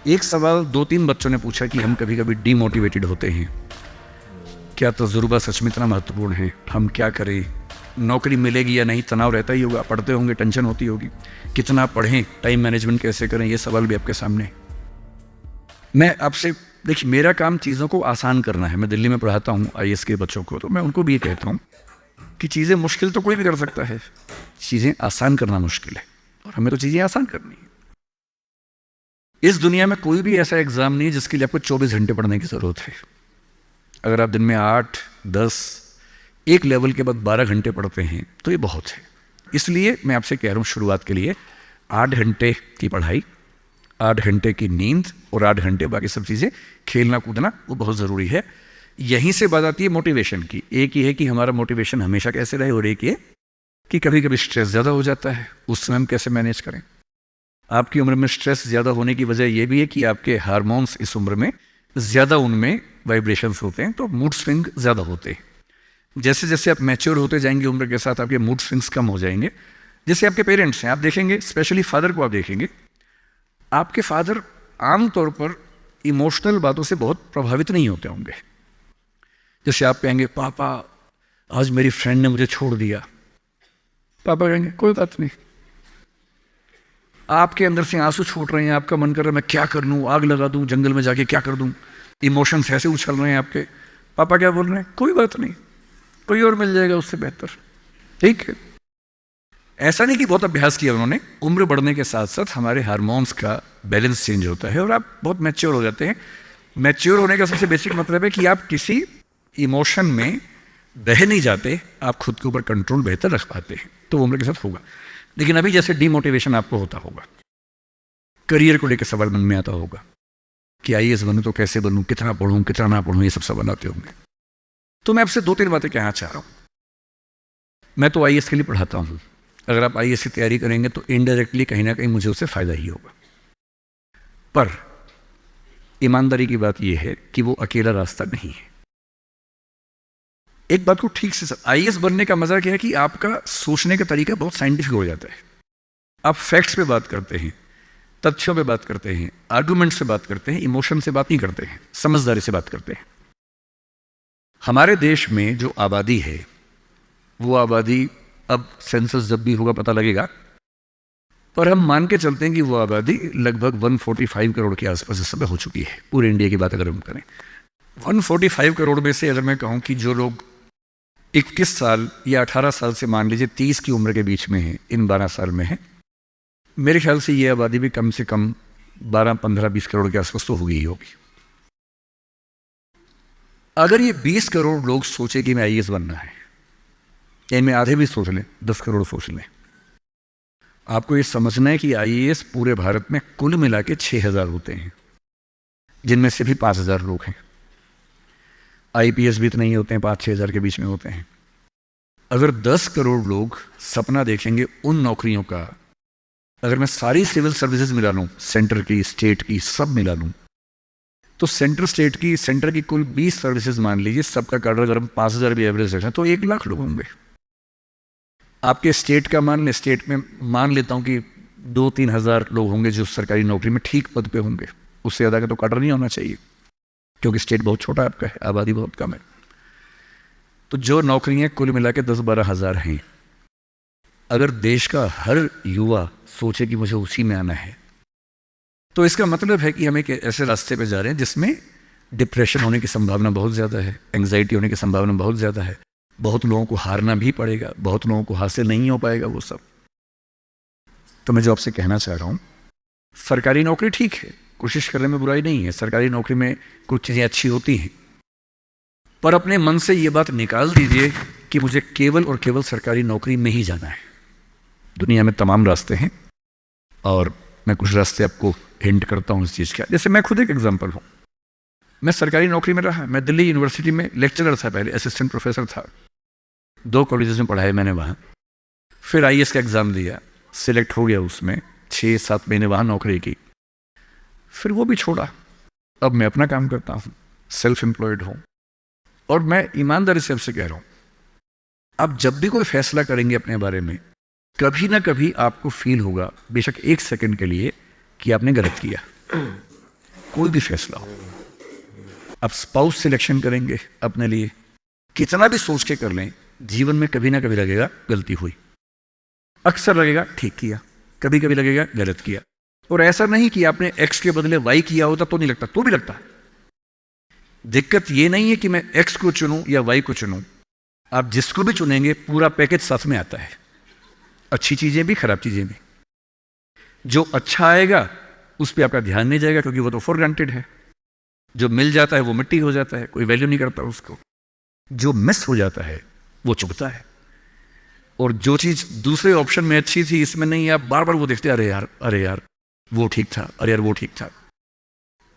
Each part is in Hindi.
एक सवाल 2-3 बच्चों ने पूछा कि हम कभी कभी डीमोटिवेटेड होते हैं, क्या तजुर्बा सच में इतना महत्वपूर्ण है, हम क्या करें, नौकरी मिलेगी या नहीं, तनाव रहता ही होगा, पढ़ते होंगे, टेंशन होती होगी, कितना पढ़ें, टाइम मैनेजमेंट कैसे करें, ये सवाल भी आपके सामने। मैं आपसे देखिए, मेरा काम चीज़ों को आसान करना है। मैं दिल्ली में पढ़ाता हूँ IAS के बच्चों को, तो मैं उनको भी ये कहता हूँ कि चीज़ें मुश्किल तो कोई भी कर सकता है, चीज़ें आसान करना मुश्किल है, और हमें तो चीज़ें आसान करनी है। इस दुनिया में कोई भी ऐसा एग्ज़ाम नहीं है जिसके लिए आपको 24 घंटे पढ़ने की ज़रूरत है। अगर आप दिन में 8, 10, एक लेवल के बाद 12 घंटे पढ़ते हैं तो ये बहुत है। इसलिए मैं आपसे कह रहा हूँ, शुरुआत के लिए 8 घंटे की पढ़ाई, 8 घंटे की नींद और 8 घंटे बाकी सब चीज़ें, खेलना कूदना, वो बहुत ज़रूरी है। यहीं से बात आती है मोटिवेशन की। एक ये है कि हमारा मोटिवेशन हमेशा कैसे रहे, और एक ये कि कभी कभी स्ट्रेस ज़्यादा हो जाता है, उस समय हम कैसे मैनेज करें। आपकी उम्र में स्ट्रेस ज़्यादा होने की वजह यह भी है कि आपके हार्मोन्स इस उम्र में ज़्यादा, उनमें वाइब्रेशंस होते हैं, तो मूड स्विंग ज़्यादा होते हैं। जैसे जैसे आप मैच्योर होते जाएंगे उम्र के साथ, आपके मूड स्विंग्स कम हो जाएंगे। जैसे आपके पेरेंट्स हैं, आप देखेंगे, स्पेशली फादर को आप देखेंगे, आपके फादर आमतौर पर इमोशनल बातों से बहुत प्रभावित नहीं होते होंगे। जैसे आप कहेंगे, पापा आज मेरी फ्रेंड ने मुझे छोड़ दिया, पापा कहेंगे कोई बात नहीं। आपके अंदर से आंसू छूट रहे हैं, आपका मन कर रहा है मैं क्या कर लूँ, आग लगा दूँ, जंगल में जाके क्या कर दूँ, इमोशंस ऐसे उछल रहे हैं आपके। पापा क्या बोल रहे हैं, कोई बात नहीं, कोई और मिल जाएगा उससे बेहतर, ठीक है। ऐसा नहीं कि बहुत अभ्यास किया उन्होंने। उम्र बढ़ने के साथ साथ हमारे हार्मोन्स का बैलेंस चेंज होता है और आप बहुत मैच्योर हो जाते हैं। मैच्योर होने का सबसे बेसिक मतलब है कि आप किसी इमोशन में बह नहीं जाते, आप खुद के ऊपर कंट्रोल बेहतर रख पाते हैं, तो उम्र के साथ होगा। लेकिन अभी जैसे डीमोटिवेशन आपको होता होगा, करियर को लेकर सवाल मन में आता होगा कि IAS बनूं तो कैसे बनूं, कितना पढ़ूं, कितना ना पढ़ूं, ये सब सवाल आते होंगे। तो मैं आपसे 2-3 बातें कहना चाह रहा हूं। मैं तो IAS के लिए पढ़ाता हूं। अगर आप IAS की तैयारी करेंगे तो इनडायरेक्टली कहीं ना कहीं मुझे उससे फायदा ही होगा। पर ईमानदारी की बात यह है कि वो अकेला रास्ता नहीं है। एक बात को ठीक से, IAS बनने का मजा क्या है कि आपका सोचने का तरीका बहुत साइंटिफिक हो जाता है। आप फैक्ट्स पे बात करते हैं, तथ्यों पे बात करते हैं, आर्गुमेंट से बात करते हैं, इमोशन से बात नहीं करते हैं, समझदारी से बात करते हैं। हमारे देश में जो आबादी है, वो आबादी, अब सेंसस जब भी होगा पता लगेगा, पर हम मान के चलते हैं कि वो आबादी लगभग 145 करोड़ के आसपास इस समय हो चुकी है, पूरे इंडिया की बात अगर हम करें। 145 करोड़ में से अगर मैं कहूँ कि जो लोग 21 साल या 18 साल से मान लीजिए 30 की उम्र के बीच में है, इन 12 साल में है, मेरे ख्याल से ये आबादी भी कम से कम 12, 15, 20 करोड़ के आसपास तो होगी ही होगी। अगर ये 20 करोड़ लोग सोचे कि मैं IAS बनना है, या इनमें आधे भी सोच लें, 10 करोड़ सोच लें, आपको ये समझना है कि IAS पूरे भारत में कुल मिला के 6,000 होते हैं, जिनमें से भी 5,000 लोग हैं। IPS भी इतने ही होते हैं, 5-6 हज़ार के बीच में होते हैं। अगर 10 करोड़ लोग सपना देखेंगे उन नौकरियों का, अगर मैं सारी सिविल सर्विसेज मिला लूँ, सेंटर की, स्टेट की, सब मिला लूँ, तो सेंटर की कुल 20 सर्विसेज मान लीजिए, सबका काडर अगर हम 5,000 भी एवरेज रखें तो 1 लाख लोग होंगे। आपके स्टेट का मान लें, स्टेट में मान लेता हूँ कि 2-3 हज़ार लोग होंगे जो सरकारी नौकरी में ठीक पद पे होंगे, उससे ज़्यादा का तो काडर नहीं होना चाहिए, क्योंकि स्टेट बहुत छोटा आपका है, आबादी बहुत कम है। तो जो नौकरियां कुल मिला के 10-12 हज़ार हैं, अगर देश का हर युवा सोचे कि मुझे उसी में आना है, तो इसका मतलब है कि हम एक ऐसे रास्ते पे जा रहे हैं जिसमें डिप्रेशन होने की संभावना बहुत ज़्यादा है, एंग्जाइटी होने की संभावना बहुत ज़्यादा है, बहुत लोगों को हारना भी पड़ेगा, बहुत लोगों को हासिल नहीं हो पाएगा वो सब। तो मैं जो आपसे कहना चाह रहा हूँ, सरकारी नौकरी ठीक है, कोशिश करने में बुराई नहीं है, सरकारी नौकरी में कुछ चीज़ें अच्छी होती हैं, पर अपने मन से ये बात निकाल दीजिए कि मुझे केवल और केवल सरकारी नौकरी में ही जाना है। दुनिया में तमाम रास्ते हैं, और मैं कुछ रास्ते आपको हिंट करता हूँ इस चीज़ का। जैसे मैं खुद एक एग्जांपल हूँ, मैं सरकारी नौकरी में रहा, मैं दिल्ली यूनिवर्सिटी में लेक्चरर था, पहले असिस्टेंट प्रोफेसर था, 2 कॉलेजेस में पढ़ाए मैंने वहाँ। फिर IAS का एग्ज़ाम दिया, सिलेक्ट हो गया, उसमें 6-7 महीने वहाँ नौकरी की, फिर वो भी छोड़ा। अब मैं अपना काम करता हूँ, सेल्फ एम्प्लॉयड हूँ, और मैं ईमानदारी से आपसे कह रहा हूँ, आप जब भी कोई फैसला करेंगे अपने बारे में, कभी ना कभी आपको फील होगा, बेशक 1 सेकंड के लिए, कि आपने गलत किया। कोई भी फैसला हो, आप स्पाउस सिलेक्शन करेंगे अपने लिए, कितना भी सोच के कर लें, जीवन में कभी ना कभी लगेगा गलती हुई, अक्सर लगेगा ठीक किया, कभी कभी लगेगा गलत किया। और ऐसा नहीं कि आपने एक्स के बदले वाई किया होता तो नहीं लगता, तो भी लगता। दिक्कत ये नहीं है कि मैं एक्स को चुनूं या वाई को चुनूं, आप जिसको भी चुनेंगे पूरा पैकेज साथ में आता है, अच्छी चीजें भी खराब चीजें भी। जो अच्छा आएगा उस पर आपका ध्यान नहीं जाएगा क्योंकि वो तो फॉर ग्रांटेड है। जो मिल जाता है वो मिट्टी हो जाता है, कोई वैल्यू नहीं करता उसको। जो मिस हो जाता है वो चुभता है। और जो चीज दूसरे ऑप्शन में अच्छी थी इसमें नहीं, आप बार बार वो देखते अरे यार वो ठीक था, अरे यार वो ठीक था।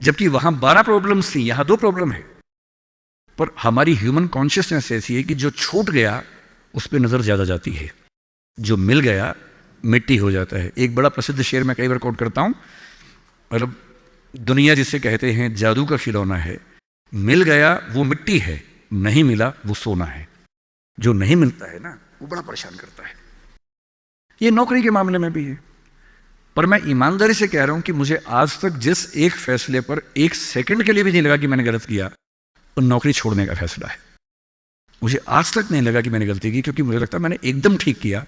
जबकि वहां 12 प्रॉब्लम्स थी, यहां 2 प्रॉब्लम है। पर हमारी ह्यूमन कॉन्शियसनेस ऐसी है कि जो छूट गया उस पर नजर ज्यादा जाती है, जो मिल गया मिट्टी हो जाता है। एक बड़ा प्रसिद्ध शेर मैं कई बार कोट करता हूं, मतलब दुनिया जिसे कहते हैं जादू का खिलौना है, मिल गया वो मिट्टी है, नहीं मिला वो सोना है। जो नहीं मिलता है ना वो बड़ा परेशान करता है। ये नौकरी के मामले में भी है। पर मैं ईमानदारी से कह रहा हूं कि मुझे आज तक जिस एक फैसले पर 1 सेकंड के लिए भी नहीं लगा कि मैंने गलत किया, वो नौकरी छोड़ने का फैसला है। मुझे आज तक नहीं लगा कि मैंने गलती की, क्योंकि मुझे लगता है मैंने एकदम ठीक किया।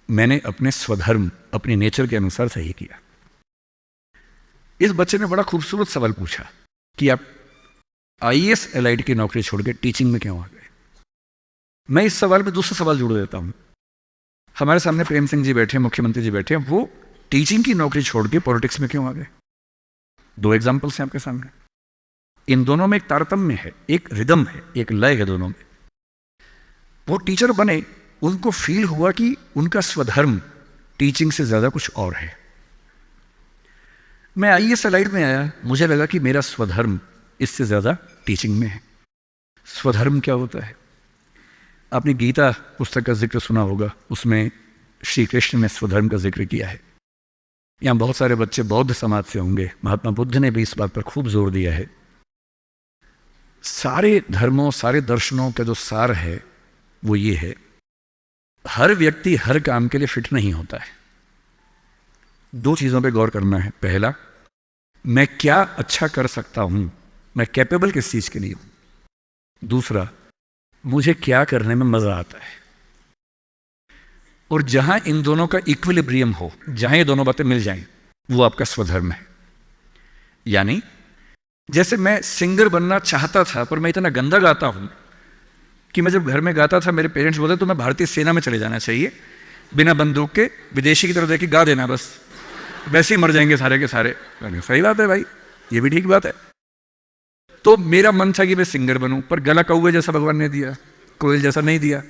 मैंने अपने स्वधर्म, अपने नेचर के अनुसार सही किया। इस बच्चे ने बड़ा खूबसूरत सवाल पूछा कि आप आईएएस एलाइड की नौकरी छोड़ के टीचिंग में क्यों आ गए। मैं इस सवाल में दूसरा सवाल जोड़ देता हूं। हमारे सामने प्रेम सिंह जी बैठे हैं, मुख्यमंत्री जी बैठे हैं, वो टीचिंग की नौकरी छोड़ के पॉलिटिक्स में क्यों आ गए। 2 एग्जाम्पल्स हैं आपके सामने। इन दोनों में एक तारतम्य है, एक रिदम है, एक लय है दोनों में। वो टीचर बने, उनको फील हुआ कि उनका स्वधर्म टीचिंग से ज्यादा कुछ और है। मैं आईएएस एलाइड में आया, मुझे लगा कि मेरा स्वधर्म इससे ज्यादा टीचिंग में है। स्वधर्म क्या होता है? आपने गीता पुस्तक का जिक्र सुना होगा, उसमें श्री कृष्ण ने स्वधर्म का जिक्र किया है। यहां बहुत सारे बच्चे बौद्ध समाज से होंगे, महात्मा बुद्ध ने भी इस बात पर खूब जोर दिया है। सारे धर्मों, सारे दर्शनों का जो सार है वो ये है, हर व्यक्ति हर काम के लिए फिट नहीं होता है। 2 चीजों पे गौर करना है। पहला, मैं क्या अच्छा कर सकता हूं, मैं कैपेबल किस चीज के लिए हूं। दूसरा, मुझे क्या करने में मजा आता है। और जहां इन दोनों का इक्विलिब्रियम हो, जहां ये दोनों बातें मिल जाएं, वो आपका स्वधर्म है। यानी जैसे मैं सिंगर बनना चाहता था, पर मैं इतना गंदा गाता हूं कि मैं जब घर में गाता था मेरे पेरेंट्स बोलते तो मैं भारतीय सेना में चले जाना चाहिए, बिना बंदूक के विदेशी की तरफ देख के गा देना, बस वैसे ही मर जाएंगे सारे के सारे। सही बात है भाई, ये भी ठीक बात है। तो मेरा मन था कि मैं सिंगर बनूं, पर गला कौवे जैसा भगवान ने दिया, कोयल जैसा नहीं दिया,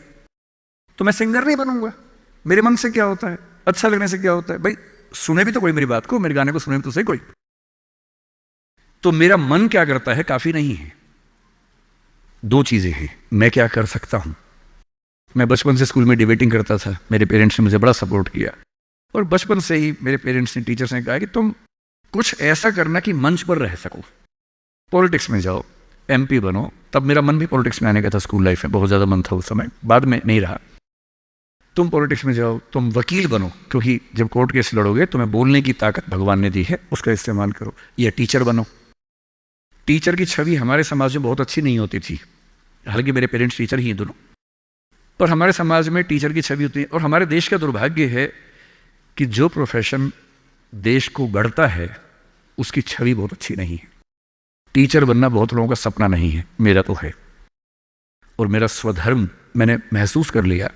तो मैं सिंगर नहीं बनूंगा। मेरे मन से क्या होता है, अच्छा लगने से क्या होता है भाई, सुने भी तो कोई मेरी बात को, मेरे गाने को सुने भी तो सही कोई। तो मेरा मन क्या करता है काफी नहीं है। 2 चीजें हैं, मैं क्या कर सकता हूं। मैं बचपन से स्कूल में डिबेटिंग करता था, मेरे पेरेंट्स ने मुझे बड़ा सपोर्ट किया, और बचपन से ही मेरे पेरेंट्स ने, टीचर्स ने कहा कि तुम कुछ ऐसा करना कि मंच पर रह सको, पॉलिटिक्स में जाओ, एमपी बनो। तब मेरा मन भी पॉलिटिक्स में आने का था, स्कूल लाइफ में बहुत ज्यादा मन था उस समय, बाद में नहीं रहा। तुम पॉलिटिक्स में जाओ, तुम वकील बनो, क्योंकि जब कोर्ट केस लड़ोगे तुम्हें बोलने की ताकत भगवान ने दी है, उसका इस्तेमाल करो। या टीचर बनो। टीचर की छवि हमारे समाज में बहुत अच्छी नहीं होती थी, हालांकि मेरे पेरेंट्स टीचर ही हैं दोनों, पर हमारे समाज में टीचर की छवि होती है। और हमारे देश का दुर्भाग्य है कि जो प्रोफेशन देश को गढ़ता है उसकी छवि बहुत अच्छी नहीं है। टीचर बनना बहुत लोगों का सपना नहीं है, मेरा तो है। और मेरा स्वधर्म, मैंने महसूस कर लिया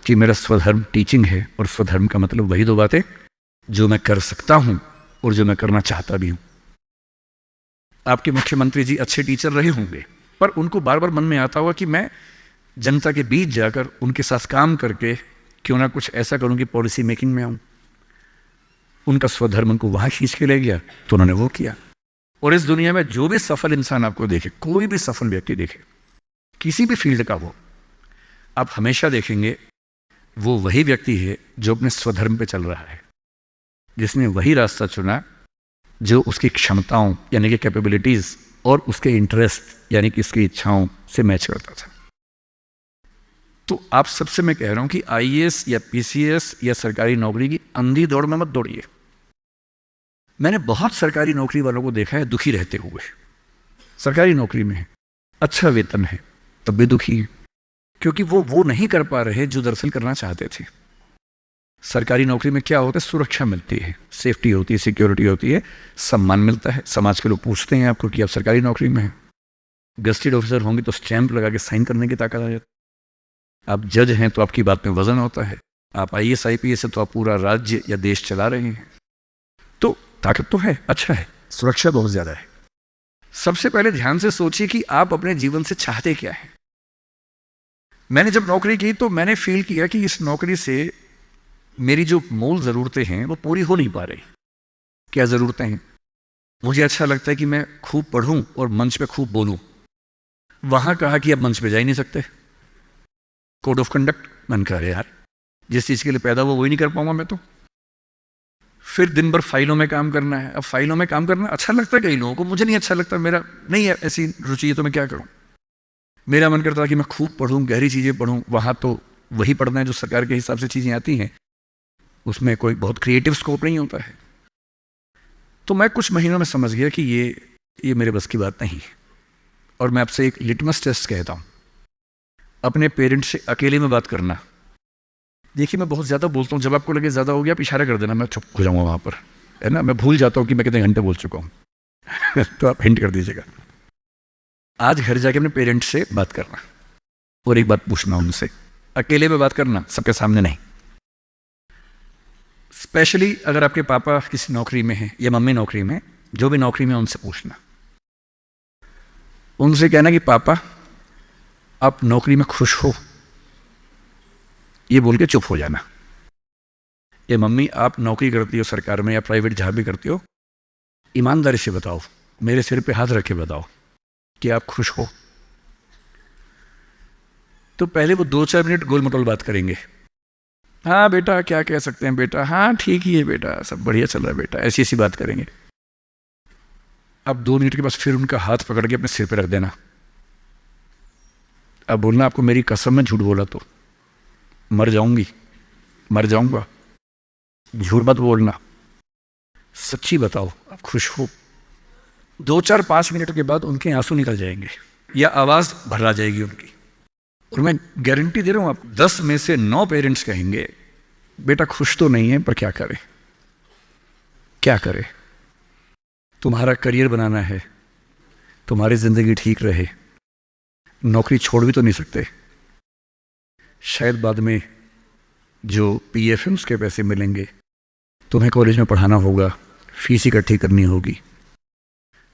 कि मेरा स्वधर्म टीचिंग है। और स्वधर्म का मतलब वही 2 बातें जो मैं कर सकता हूं और जो मैं करना चाहता भी हूं। आपके मुख्यमंत्री जी अच्छे टीचर रहे होंगे, पर उनको बार बार मन में आता होगा कि मैं जनता के बीच जाकर उनके साथ काम करके क्यों ना कुछ ऐसा करूं कि पॉलिसी मेकिंग में आऊं। उनका स्वधर्म उनको वहां खींच के ले गया, तो उन्होंने वो किया। और इस दुनिया में जो भी सफल इंसान आपको देखे, कोई भी सफल व्यक्ति देखे, किसी भी फील्ड का हो, आप हमेशा देखेंगे वो वही व्यक्ति है जो अपने स्वधर्म पे चल रहा है, जिसने वही रास्ता चुना जो उसकी क्षमताओं यानी कि कैपेबिलिटीज और उसके इंटरेस्ट यानी कि उसकी इच्छाओं से मैच करता था। तो आप सबसे मैं कह रहा हूं कि आईएएस या पीसीएस या सरकारी नौकरी की अंधी दौड़ में मत दौड़िए। मैंने बहुत सरकारी नौकरी वालों को देखा है दुखी रहते हुए। सरकारी नौकरी में है, अच्छा वेतन है, तब भी दुखी है, क्योंकि वो नहीं कर पा रहे जो दरअसल करना चाहते थे। सरकारी नौकरी में क्या होता है? सुरक्षा मिलती है, सेफ्टी होती है, सिक्योरिटी होती है, सम्मान मिलता है, समाज के लोग पूछते हैं आपको कि आप सरकारी नौकरी में हैं। गस्टेड ऑफिसर होंगे तो स्टैंप लगा के साइन करने की ताकत आ जाती है। आप जज हैं तो आपकी बात में वजन होता है। आप IAS IPS है तो आप पूरा राज्य या देश चला रहे हैं। तो ताकत तो है, अच्छा है, सुरक्षा बहुत ज्यादा है। सबसे पहले ध्यान से सोचिए कि आप अपने जीवन से चाहते क्या हैं। मैंने जब नौकरी की तो मैंने फील किया कि इस नौकरी से मेरी जो मूल ज़रूरतें हैं वो पूरी हो नहीं पा रही। क्या ज़रूरतें हैं? मुझे अच्छा लगता है कि मैं खूब पढ़ूं और मंच पे खूब बोलूं। वहां कहा कि अब मंच पे जा ही नहीं सकते, कोड ऑफ कंडक्ट। मन कह रहे यार, जिस चीज़ के लिए पैदा हुआ वही नहीं कर पाऊंगा मैं तो। फिर दिन भर फाइलों में काम करना है। अब फाइलों में काम करना अच्छा लगता है कई लोगों को, मुझे नहीं अच्छा लगता, मेरा नहीं है ऐसी रुचि है, तो मैं क्या करूं। मेरा मन करता है कि मैं खूब पढ़ूं, गहरी चीज़ें पढ़ूं। वहां तो वही पढ़ना है जो सरकार के हिसाब से चीज़ें आती हैं, उसमें कोई बहुत क्रिएटिव स्कोप नहीं होता है। तो मैं कुछ महीनों में समझ गया कि ये मेरे बस की बात नहीं है। और मैं आपसे एक लिटमस टेस्ट कहता हूं, अपने पेरेंट्स से अकेले में बात करना। देखिए मैं बहुत ज़्यादा बोलता हूँ, जब आपको लगे ज़्यादा हो गया आप इशारा कर देना, मैं चुप हो जाऊँगा वहाँ पर, है ना। मैं भूल जाता हूँ कि मैं कितने घंटे बोल चुका हूँ तो आप हिंट कर दीजिएगा। आज घर जाके अपने पेरेंट्स से बात करना और एक बात पूछना उनसे, अकेले में बात करना, सबके सामने नहीं। स्पेशली अगर आपके पापा किसी नौकरी में हैं या मम्मी नौकरी में, जो भी नौकरी में, उनसे पूछना। उनसे कहना कि पापा आप नौकरी में खुश हो, ये बोल के चुप हो जाना। ये मम्मी आप नौकरी करती हो सरकार में या प्राइवेट जहां भी करती हो, ईमानदारी से बताओ, मेरे सिर पे हाथ रख के बताओ कि आप खुश हो। तो पहले वो 2-4 मिनट गोल मटोल बात करेंगे। हाँ बेटा, क्या कह सकते हैं बेटा, हाँ ठीक ही है बेटा, सब बढ़िया चल रहा है बेटा, ऐसी ऐसी बात करेंगे। अब 2 मिनट के बाद फिर उनका हाथ पकड़ के अपने सिर पे रख देना। अब बोलना, आपको मेरी कसम में झूठ बोला तो मर जाऊंगी, मर जाऊंगा। झूठ मत बोलना, सच्ची बताओ आप खुश हो। 2-4-5 मिनट के बाद उनके आंसू निकल जाएंगे या आवाज भर जाएगी उनकी। और मैं गारंटी दे रहा हूं, आप 10 में से 9 पेरेंट्स कहेंगे बेटा खुश तो नहीं है, पर क्या करे, क्या करे। तुम्हारा करियर बनाना है, तुम्हारी जिंदगी ठीक रहे, नौकरी छोड़ भी तो नहीं सकते। शायद बाद में जो PF है उसके पैसे मिलेंगे, तुम्हें कॉलेज में पढ़ाना होगा, फीस इकट्ठी करनी होगी,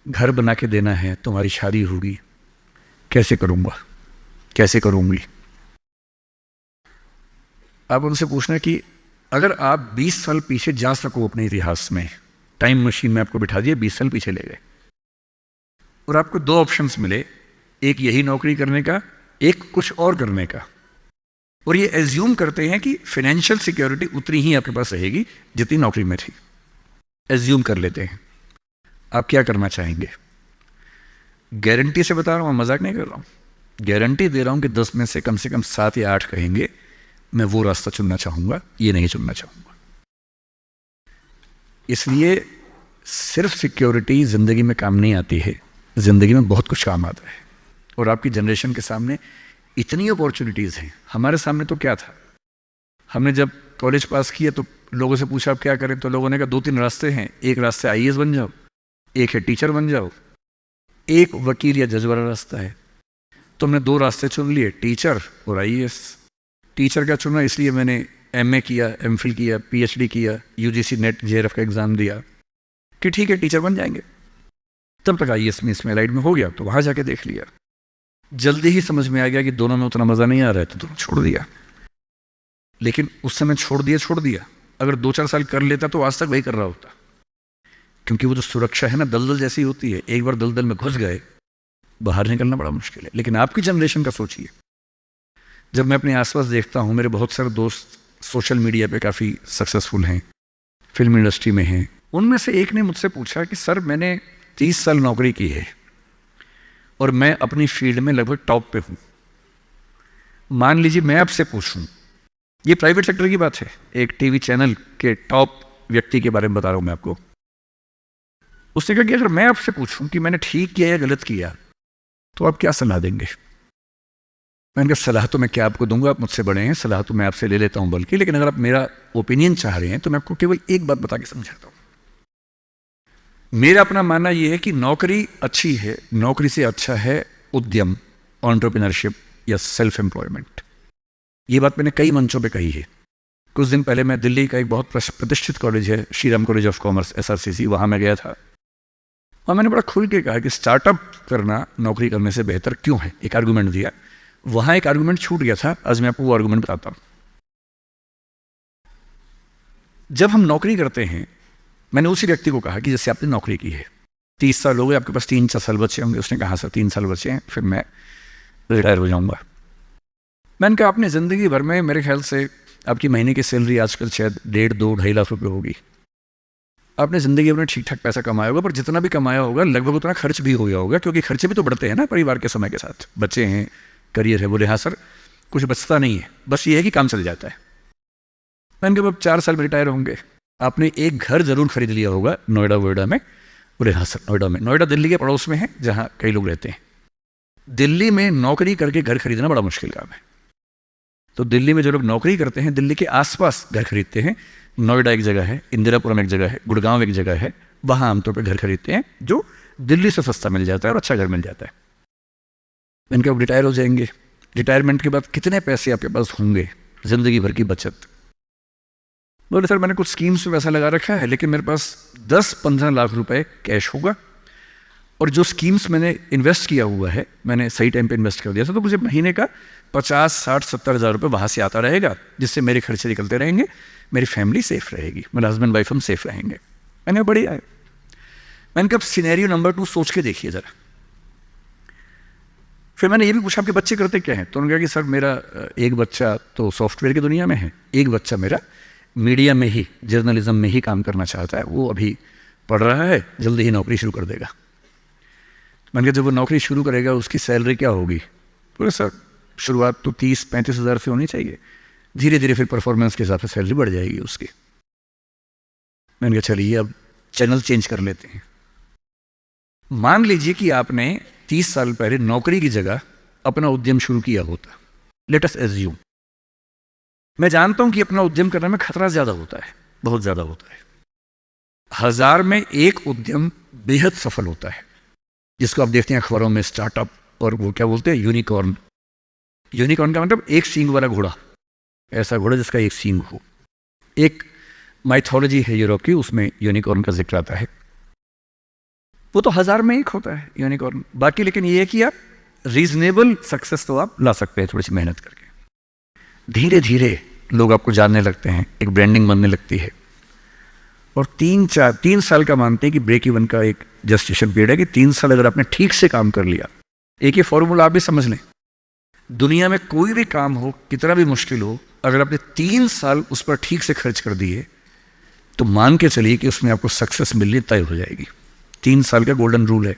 घर बना के देना है, तुम्हारी शादी होगी, कैसे करूंगा, कैसे करूंगी। आप उनसे पूछना कि अगर आप 20 साल पीछे जा सको अपने इतिहास में, टाइम मशीन में आपको बिठा दिए, 20 साल पीछे ले गए और आपको 2 ऑप्शंस मिले, एक यही नौकरी करने का, एक कुछ और करने का, और ये एज्यूम करते हैं कि फाइनेंशियल सिक्योरिटी उतनी ही आपके पास रहेगी जितनी नौकरी में थी, एज्यूम कर लेते हैं। आप क्या करना चाहेंगे? गारंटी से बता रहा हूं, मजाक नहीं कर रहा हूं, गारंटी दे रहा हूं कि 10 में से कम 7 या 8 कहेंगे मैं वो रास्ता चुनना चाहूंगा, ये नहीं चुनना चाहूंगा। इसलिए सिर्फ सिक्योरिटी जिंदगी में काम नहीं आती है, जिंदगी में बहुत कुछ काम आता है। और आपकी जनरेशन के सामने इतनी अपॉर्चुनिटीज़ हैं। हमारे सामने तो क्या था, हमने जब कॉलेज पास किया तो लोगों से पूछा आप क्या करें, तो लोगों ने कहा 2-3 रास्ते हैं, एक रास्ते IAS बन जाओ, एक है टीचर बन जाओ, एक वकील या जज वाला रास्ता है। तो हमने 2 रास्ते चुन लिए, टीचर और IAS। टीचर का चुना इसलिए मैंने MA किया, MPhil किया, PhD किया, UGC नेट JRF का एग्ज़ाम दिया कि ठीक है टीचर बन जाएंगे। तब तक IAS में इसमें लाइट में हो गया, तो वहाँ जाके देख लिया। जल्दी ही समझ में आ गया कि दोनों में उतना मज़ा नहीं आ रहा है, तो दोनों छोड़ दिया। लेकिन उस समय छोड़ दिया। अगर 2-4 साल कर लेता तो आज तक वही कर रहा होता, क्योंकि वो जो सुरक्षा है ना, दलदल जैसी होती है, एक बार दलदल में घुस गए, बाहर निकलना बड़ा मुश्किल है। लेकिन आपकी जनरेशन का सोचिए, जब मैं अपने आसपास देखता हूँ, मेरे बहुत सारे दोस्त सोशल मीडिया पे काफ़ी सक्सेसफुल हैं, फिल्म इंडस्ट्री में हैं। उनमें से एक ने मुझसे पूछा कि सर मैंने 30 साल नौकरी की है और मैं अपनी फील्ड में लगभग टॉप पे हूँ। मान लीजिए मैं आपसे पूछूं, ये प्राइवेट सेक्टर की बात है, एक टीवी चैनल के टॉप व्यक्ति के बारे में बता रहा हूँ मैं आपको, उसने कहा कि अगर मैं आपसे पूछूं कि मैंने ठीक किया या गलत किया तो आप क्या सलाह देंगे? मैंने कहा सलाह तो मैं क्या आपको दूंगा, आप मुझसे बड़े हैं, सलाह तो मैं आपसे ले लेता हूं बल्कि, लेकिन अगर आप मेरा ओपिनियन चाह रहे हैं तो मैं आपको केवल एक बात बता के समझाता हूं। मेरा अपना मानना यह है कि नौकरी अच्छी है, नौकरी से अच्छा है उद्यम, एंटरप्रेन्योरशिप या सेल्फ एम्प्लॉयमेंट। ये बात मैंने कई मंचों पे कही है। कुछ दिन पहले मैं दिल्ली का एक बहुत प्रतिष्ठित कॉलेज है, Shriram college of commerce, SRCC, वहां मैं गया था और मैंने बड़ा खुल के कहा कि स्टार्टअप करना नौकरी करने से बेहतर क्यों है, एक आर्गूमेंट दिया। वहां एक आर्गूमेंट छूट गया था, आज मैं आपको वो आर्गूमेंट बताता हूं। जब हम नौकरी करते हैं, मैंने उसी व्यक्ति को कहा कि जैसे आपने नौकरी की है, 30 साल हो गए, आपके पास 3-4 साल बचे होंगे। उसने कहा सर 3 साल बचे हैं, फिर मैं रिटायर हो जाऊंगा। मैंने कहा आपने ज़िंदगी भर में मेरे ख्याल से आपकी महीने की सैलरी आजकल शायद 1.5-2-2.5 लाख रुपए होगी। आपने ज़िंदगी भर में ठीक ठाक पैसा कमाया होगा, पर जितना भी कमाया होगा लगभग उतना खर्च भी हो गया होगा, क्योंकि खर्चे भी तो बढ़ते हैं ना परिवार के समय के साथ। बच्चे हैं, करियर है। बोले हाँ सर, कुछ बचता नहीं है, बस ये है कि काम चल जाता है। मैंने कहा अब 4 साल में रिटायर होंगे, आपने एक घर जरूर खरीद लिया होगा नोएडा वोएडा में। बोले हाँ सर नोएडा में। नोएडा दिल्ली के पड़ोस में है जहाँ कई लोग रहते हैं। दिल्ली में नौकरी करके घर खरीदना बड़ा मुश्किल काम है। तो दिल्ली में जो लोग नौकरी करते हैं दिल्ली के आसपास घर खरीदते हैं। नोएडा एक जगह है, इंदिरापुरम एक जगह है, गुड़गांव एक जगह है, वहाँ आमतौर पर घर खरीदते हैं जो दिल्ली से सस्ता मिल जाता है और अच्छा घर मिल जाता है। इनके अब रिटायर हो जाएंगे, रिटायरमेंट के बाद कितने पैसे आपके पास होंगे, ज़िंदगी भर की बचत। बोले सर मैंने कुछ स्कीम्स में पैसा लगा रखा है, लेकिन मेरे पास 10-15 लाख रुपए कैश होगा, और जो स्कीम्स मैंने इन्वेस्ट किया हुआ है मैंने सही टाइम पे इन्वेस्ट कर दिया था, तो मुझे महीने का 50-60-70 हज़ार रुपये वहाँ से आता रहेगा, जिससे मेरे खर्चे निकलते रहेंगे, मेरी फैमिली सेफ रहेगी, मेरे हस्बैंड वाइफ हम सेफ रहेंगे। मैंने बढ़िया है। मैंने कहा सिनेरियो नंबर 2 सोच के देखिए ज़रा। फिर मैंने ये भी पूछा आपके बच्चे करते क्या हैं? तो उन्होंने कहा कि सर मेरा एक बच्चा तो सॉफ्टवेयर की दुनिया में है, एक बच्चा मेरा मीडिया में ही, जर्नलिज्म में ही काम करना चाहता है, वो अभी पढ़ रहा है, जल्दी ही नौकरी शुरू कर देगा। मैंने कहा जब वो नौकरी शुरू करेगा उसकी सैलरी क्या होगी? बोले सर शुरुआत तो 30-35 हज़ार से होनी चाहिए, धीरे धीरे फिर परफॉर्मेंस के हिसाब से सैलरी बढ़ जाएगी उसकी। मैंने कहा चलिए अब चैनल चेंज कर लेते हैं। मान लीजिए कि आपने 30 साल पहले नौकरी की जगह अपना उद्यम शुरू किया होता। लेट अस एज्यूम, मैं जानता हूं कि अपना उद्यम करने में खतरा ज्यादा होता है, बहुत ज्यादा होता है। 1000 में एक उद्यम बेहद सफल होता है, जिसको आप देखते हैं अखबारों में, स्टार्टअप, और वो क्या बोलते हैं, यूनिकॉर्न। यूनिकॉर्न का मतलब एक सींग वाला घोड़ा, ऐसा घोड़ा जिसका एक सींग हो। एक माइथोलॉजी है यूरोप की, उसमें यूनिकॉर्न का जिक्र आता है। वो तो 1000 में एक होता है यूनिकॉर्न। बाकी लेकिन ये है कि आप रीजनेबल सक्सेस तो आप ला सकते हैं थोड़ी सी मेहनत करके। धीरे धीरे लोग आपको जानने लगते हैं, एक ब्रांडिंग बनने लगती है, और 3 साल का मानते हैं कि ब्रेक इवन का एक जस्टिफिकेशन पीरियड है कि 3 साल अगर आपने ठीक से काम कर लिया। एक ये फॉर्मूला आप भी समझ लें, दुनिया में कोई भी काम हो, कितना भी मुश्किल हो, अगर आपने 3 साल उस पर ठीक से खर्च कर दिए तो मान के चलिए कि उसमें आपको सक्सेस मिलनी तय हो जाएगी। 3 साल का गोल्डन रूल है।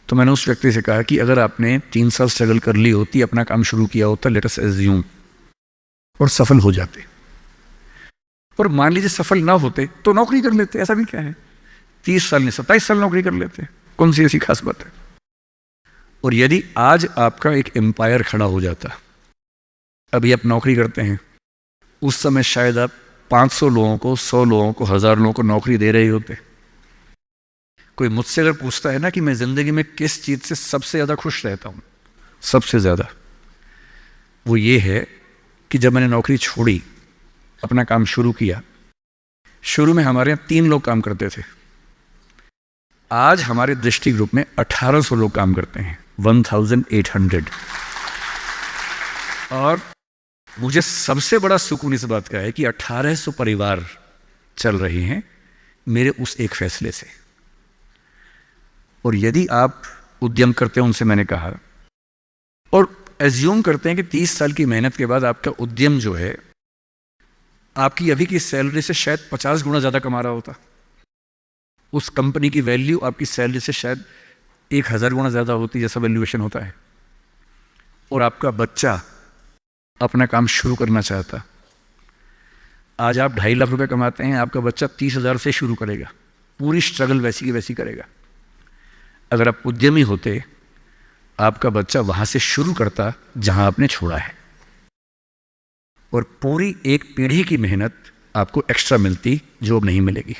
तो मैंने उस व्यक्ति से कहा कि अगर आपने 3 साल स्ट्रगल कर ली होती, अपना काम शुरू किया होता, लेट अस एज्यूम, और सफल हो जाते, और मान लीजिए सफल ना होते तो नौकरी कर लेते, ऐसा भी क्या है, 30 साल नहीं 27 साल नौकरी कर लेते, कौन सी ऐसी खास बात है। और यदि आज आपका एक एम्पायर खड़ा हो जाता, अभी आप नौकरी करते हैं, उस समय शायद आप 500 लोगों को, 100 लोगों को, 1000 लोगों को नौकरी दे रहे होते। कोई मुझसे अगर पूछता है ना कि मैं जिंदगी में किस चीज से सबसे ज्यादा खुश रहता हूं, सबसे ज्यादा, वो ये है कि जब मैंने नौकरी छोड़ी, अपना काम शुरू किया। शुरू में हमारे यहाँ 3 लोग काम करते थे, आज हमारे दृष्टि ग्रुप में 1800 लोग काम करते हैं, 1800। और मुझे सबसे बड़ा सुकून इस बात का है कि 1800 परिवार चल रहे हैं मेरे उस एक फैसले से। और यदि आप उद्यम करते हैं, उनसे मैंने कहा, और एज्यूम करते हैं कि 30 साल की मेहनत के बाद आपका उद्यम जो है आपकी अभी की सैलरी से शायद 50 गुना ज्यादा कमा रहा होता, उस कंपनी की वैल्यू आपकी सैलरी से शायद 1000 गुना ज्यादा होती, जैसा वैल्यूएशन होता है, और आपका बच्चा अपना काम शुरू करना चाहता। आज आप 2.5 लाख रुपए कमाते हैं, आपका बच्चा 30,000 से शुरू करेगा, पूरी स्ट्रगल वैसी की वैसी करेगा। अगर आप उद्यमी होते, आपका बच्चा वहां से शुरू करता जहां आपने छोड़ा है, और पूरी एक पीढ़ी की मेहनत आपको एक्स्ट्रा मिलती जो अब नहीं मिलेगी।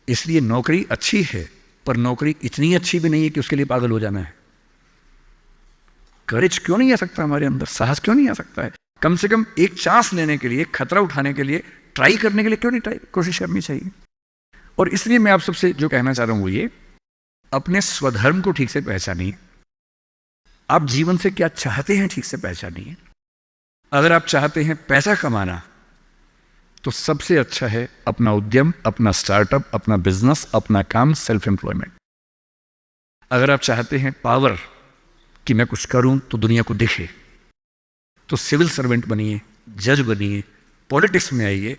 इसलिए नौकरी अच्छी है, पर नौकरी इतनी अच्छी भी नहीं है कि उसके लिए पागल हो जाना है। करेज क्यों नहीं आ सकता हमारे अंदर, साहस क्यों नहीं आ सकता है? कम से कम एक चांस लेने के लिए, खतरा उठाने के लिए, ट्राई करने के लिए क्यों नहीं कोशिश करनी चाहिए? और इसलिए मैं आप सबसे जो कहना चाह रहा हूं वो ये, अपने स्वधर्म को ठीक से पहचानिए। आप जीवन से क्या चाहते हैं ठीक से पहचानिए। अगर आप चाहते हैं पैसा कमाना, तो सबसे अच्छा है अपना उद्यम, अपना स्टार्टअप, अपना बिजनेस, अपना काम, सेल्फ एम्प्लॉयमेंट। अगर आप चाहते हैं पावर, कि मैं कुछ करूं तो दुनिया को दिखे, तो सिविल सर्वेंट बनिए, जज बनिए, पॉलिटिक्स में आइए,